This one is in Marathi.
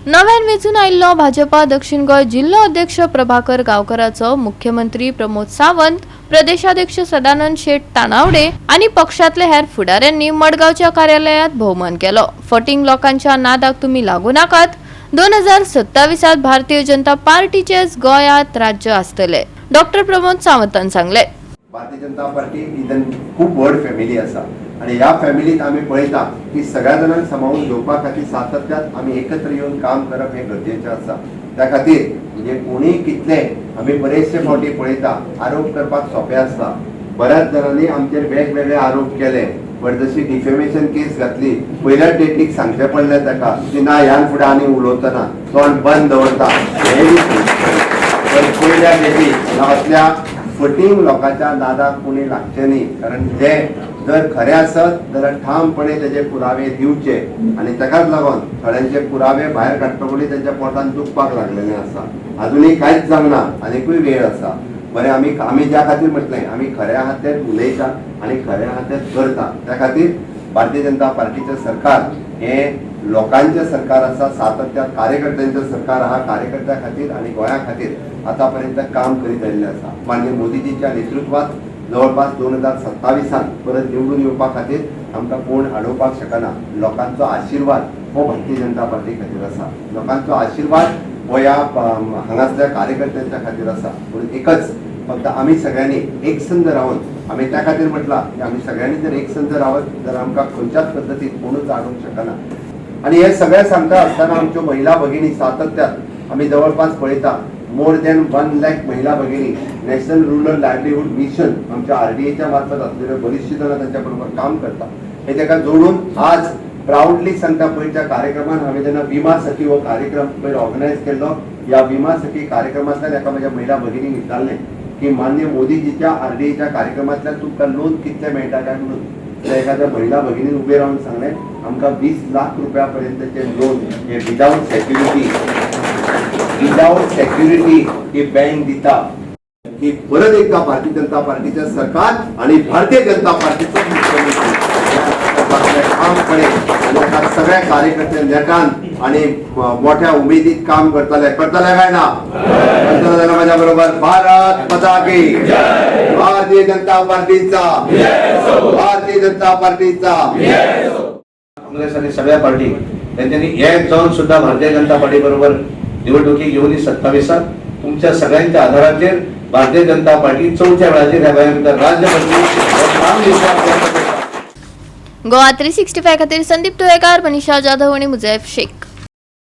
नव्यान वेचून आयिल्लो भाजपा दक्षिण गोय जिल्लो अध्यक्ष प्रभाकर गावकराचो मुख्यमंत्री प्रमोद सावंत, प्रदेशाध्यक्ष सदानंद शेट तानावडे आणि पक्षातले हेर फुडाऱ्यांनी मडगावच्या कार्यालयात भोवमान केलो। फटींग लोकांच्या नादाक तुम्ही लागू नाकात। 2027 भारतीय जनता पार्टीचेच गोयात राज्य आसतले, डॉक्टर प्रमोद सावंतान सांगले। भारतीय जनता पार्टी ही खूप व्हड फॅमिली असा आणि या फॅमिलीत आम्ही पळयता की सगळ्या जणांक सांभाळून घेवपा खातीर सातत्यात आम्ही एकत्र येऊन काम करप हे गरजेचे असा। त्या खातीर म्हणजे कोणी कितले आम्ही बरेचसे फावटी पळयता आरोप करपाक सोपे आसता। बऱ्याच जणांनी आमचेर वेगवेगळे आरोप केले, पण जशी डिफेमेशन केस घातली पहिल्या डेटीक सांगचे पडले ताका की ना ह्यान फुडें आनी उलोवतना तोंड बंद दवरता। पण पहिल्या डेटीक असल्या फटींग लोकांच्या नादाक कोणी लागचे न्ही, कारण जे जर खरे आसत जाल्यार ठामपणे त्याचे पुरावे दिवचे आणि ताकाच लागून थोड्यांचे पुरावे भायर काडटकूच त्यांच्या पोटान दुखपाक लागलेले आसा। अजूनही कांयच जावना, आनीकूय वेळ आसा। बरें आमी ज्या खातीर म्हटलें आमी खऱ्या हातेर उलयता आणि खऱ्या हातेर करता, त्या खातीर भारतीय जनता पार्टीचे सरकार हे लोकांचे सरकार आसा, सातत्यात कार्यकर्त्यांचे सरकार आहा। कार्यकर्त्यां खातीर आणि गोंया खातीर आतापर्यंत काम करीत आयिल्ले आसा। माननीय मोदीजीच्या नेतृत्वात जवळपास 2027 परत निवडून येवपा खातीर आमकां कोण अडवपाक शकना। लोकांचो आशीर्वाद हो भारतीय जनता पार्टी खातीर आसा, लोकांचो आशीर्वाद हो या हांगासल्या कार्यकर्त्यांच्या खातीर आसा। म्हणून एकच फक्त आम्ही सगळ्यांनी एकसंध राहून आम्ही त्या खातीर म्हटला की आम्ही सगळ्यांनी जर एकसंध रावत तर आमकां खंयच्याच पद्दतीन कोणूच आडूंक शकना। आणि हे सगळें सांगता आसतना आमच्यो महिला भगिनी सातत्यात आम्ही जवळपास पळयता मोर दॅन 1 लाख महिला भगिनी नॅशनल रुरल लायव्हलीहूड मिशन आमच्या RDAच्या मार्फत असलेले बरीचशी जण त्यांच्या बरोबर काम करता। हे ताका जोडून आज प्राऊडली सांगता पयच्या कार्यक्रमान हांवें जेन्ना विमा सखी हो कार्यक्रम पयर ऑर्गनायज केल्लो, या विमा सखी कार्यक्रमांतल्यान एका म्हज्या महिला भगिनीक विचारलें की माननीय मोदीजीच्या RDAच्या कार्यक्रमांतल्यान तुमकां लोन कितले मेळटा काय म्हणून। तर एखाद्या महिला भगिनीन उबे रावन सांगलें आमकां 20 लाख रुपया पर्यंतचे लोन हे विदाउट सेक्युरिटी ही बँक दिता। ही परत एकदा भारतीय जनता पार्टीचे सरकार आणि भारतीय जनता पार्टीचं मुख्यमंत्री सगळ्या कार्यकर्ते नेटान आणि मोठ्या उमेदीत काम करतले काय ना करतले। माझ्या बरोबर भारत माता की जय, भारतीय जनता पार्टीचा, भारतीय जनता पार्टीचा। काँग्रेस आणि सगळ्या पार्टी त्यांनी एक जाऊन सुद्धा भारतीय जनता पार्टी बरोबर निवडणुकी घेऊन 27 तुमच्या सगळ्यांच्या आधाराचेर भारतीय जनता पार्टी चौथ्या वेळाचेर ह्या गोंयांत राज्य करतली। गोवा 365 खातीर संदीप तुळेकार, मनीषा जाधव आणि मुजैफ शेख।